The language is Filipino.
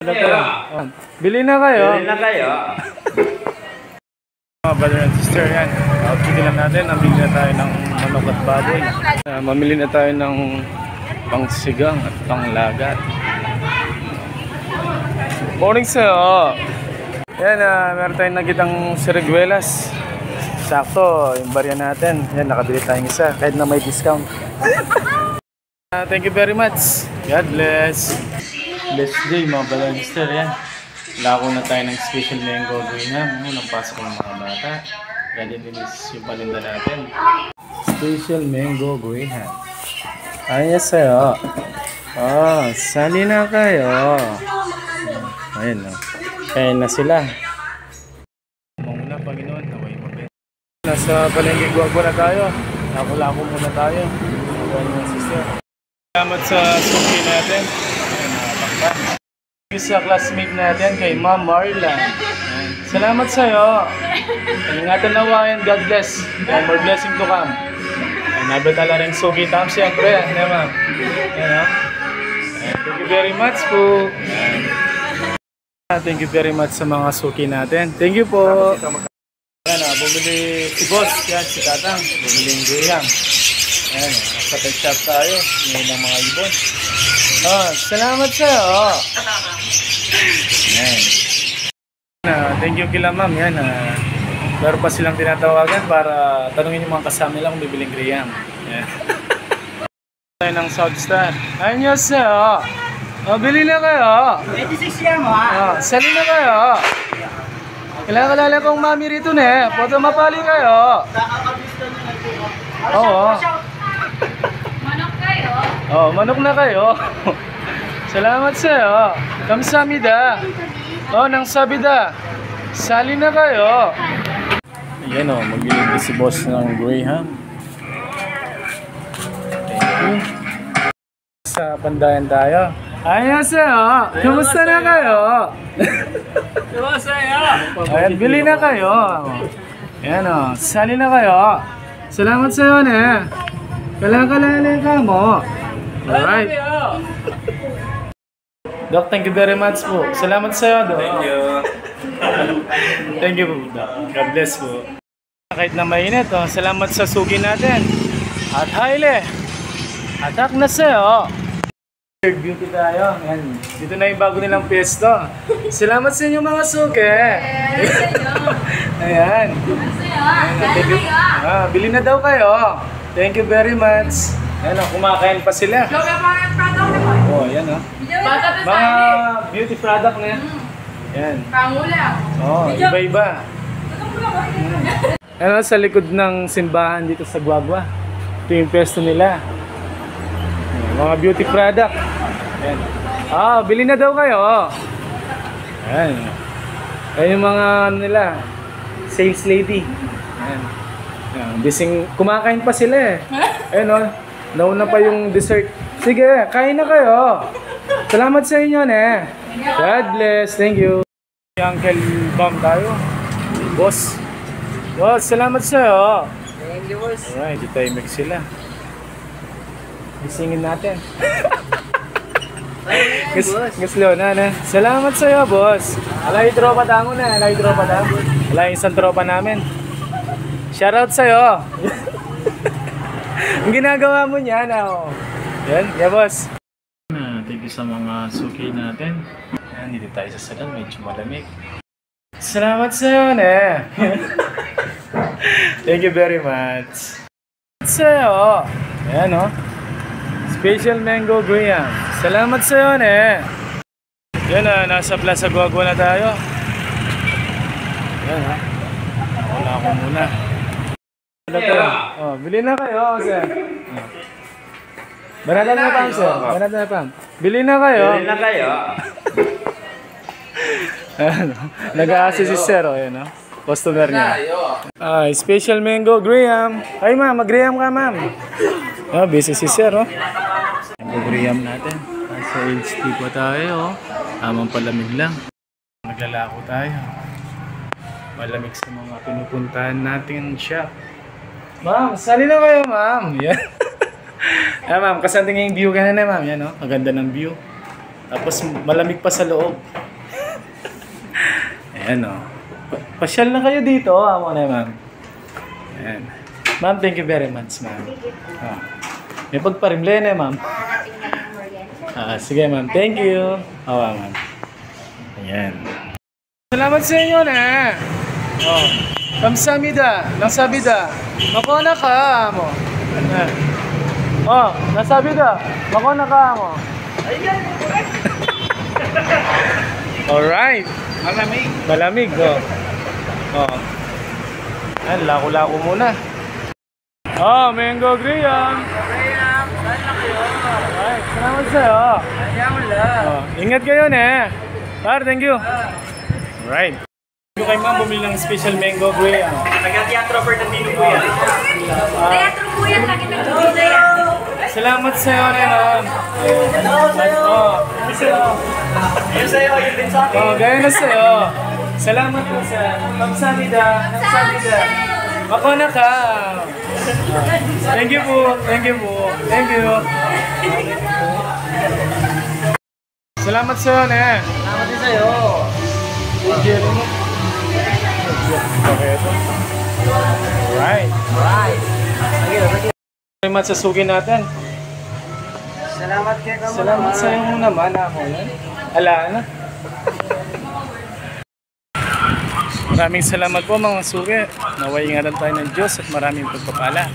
Bili na kayo. Bili na kayo. Mga brother and sister, yan. Outfit lang natin. Mamili na tayo ng manok at baboy. Mamili na tayo ng pangsigang at panglagat. Morning sa'yo. Yan, meron tayong nakitang siriguelas. Sakto, yung barya natin. Yan, nakabili tayong isa. Kahit na may discount. Thank you very much. God bless. Blessed day mga brother and sister. Yan. Lako na tayo ng special mango graham. Unang pasok ng mga bata. Ganyan din yung paninda natin. Special mango graham. Ayun sa'yo. Oh, sali na kayo. Ayun o. Kain na sila. Muna Panginoon. Naway mabit. Nasa palengke guwagwa na tayo. Lako-lako muna tayo. Mga sister. Salamat sa suki natin. Ayun, nakapakpan. Sa classmate natin kay Ma'am Marla. Salamat sa iyo. Ingatan nawayan. God bless. And more blessing to come. Nabatala rin sugi tam siyempre. Ma'am. Thank you very much po. Thank you very much sa mga suki natin. Thank you po. Bumili si Boss. Yan, si Tatang. Bumili yung graham. Ayan, sa pet shop tayo. Ngayon ng mga ibon. Oh, salamat sa iyo. Yan. Thank you kila ma'am. Yan. Meron pa silang tinatawagan para tanungin yung mga kasama nila kung bibiling graham. Yan. Tayo ng South Star. Ayun yun sa'yo. Oh, bili na kayo. 26 yan mo ha. Sali na kayo. Kailangan kong mami rito na. Pwede mapali kayo. Oo. Manok kayo? Oh, manok na kayo. Salamat sa'yo. Kamsamida. Oh, nang sabida. Sali na kayo. Ayan o, magbibigay si boss ng graham. Thank you. Sa pandayan tayo. Ayan sa'yo. Kumusta na kayo? Kumusta sa'yo? Ayan, bili na kayo. Ayan o, sali na kayo. Salamat sa'yo na. Kailangan ka mo. Alright. Doc, thank you very much po. Salamat sa'yo, Doc. Thank you. Thank you po, Doc. God bless po. Kahit na mainit, oh, salamat sa sugi natin. At haile. Atak na sa'yo. Beauty tayo. Ayan. Dito na yung bago nilang pwesto. Salamat sa inyo mga suki. Ayan. Thank you. Bili na daw kayo. Thank you very much. Ayan, kumakain pa sila. Oh, ayan o. Mga beauty product na yan. Ayan. Oh, iba-iba. Ayan, sa likod ng simbahan dito sa Guagua. Ito yung pwesto nila. Mga beauty product. Ayan. Bili na daw kayo. Ayan. Ayan yung mga nila. Sales lady. Ayan. Bising, kumakain pa sila eh. Ayan o. Nauna pa yung dessert. Sige, kain na kayo. Salamat sa inyo ne. God bless. Thank you. Uncle Bam tayo. Boss. Boss, salamat sa'yo. Thank you, boss. Alright, di tayo mix sila. Isingin natin. Guslo na. Salamat sa'yo, boss. Alay tropa tango na. Alay isang tropa namin. Shoutout sa'yo. Ang ginagawa mo niyan, oh. Yan, yeah, boss. Thank you sa mga suki natin. Yan, dito tayo sa salon. Medyo malamig. Salamat sa'yo, ne. Thank you very much. Sa'yo. Ayan, oh. Special mango graham. Salamat sa'yo, ne. Yan, nasa Plaza Guagua na tayo. Yan, ha. Wala ako muna. Oh, bili na kayo, sir. Banatan na pam, sir. Banatan na pam. Bili na kayo. Bili na kayo. Nag-a-assist si sir, oh, yan, oh. Customer niya. Special mango graham. Ay, ma'am, mag-graham ka, ma'am. Busy si sir, oh. Mango graham natin. Nasa HT pa tayo, oh. Tamang palamig lang. Naglalako tayo. Malamig sa mga pinupuntahan natin shop. Ma'am, sali na kayo, ma'am. Yan. Ma'am, kasanting yung view ka na, ma'am. Yan, oh. Ang ganda ng view. Tapos malamig pa sa loob. Ayan o. Pasyal na kayo dito. Amo na ma'am. Ayan. Ma'am, thank you very much ma'am. Oh. May pagparimle na ma'am. Sige ma'am, thank you. Awa ma'am. Ayan. Salamat sa inyo na. Oh. Kamsamida, nasabida. Makona ka mo. Oh, nasabida. Makona ka mo. Alright. Malamig. Malamig, oh. Oh. Ayan, lako-lako muna. Oh, mango graham. Alright, salamat sa'yo. Oh, ingat kayo na. Thank you. Alright. Thank you kay ma'am, bumili ng special mango graham. Nag-teatro for the Pino po yan. Teatro po yan, lagi nagtutulda yan. Salamat sa'yo na ma'am. Oh, Ayun sa'yo, yun din sa akin. oh, gaya na sa'yo. Salamat po sa kamsamida. Kamsamida. Ako na ka. Thank you po. Thank you po. Thank you. Salamat sa'yo na. Salamat din sa'yo. Thank you. Alright. Alright. Very much sa sugi natin. Salamat kay Kamu. Salamat sa iyo naman ako. Ala na. Maraming salamat po mga sugi. Naway ingatan tayo ng Diyos at maraming pagpapala.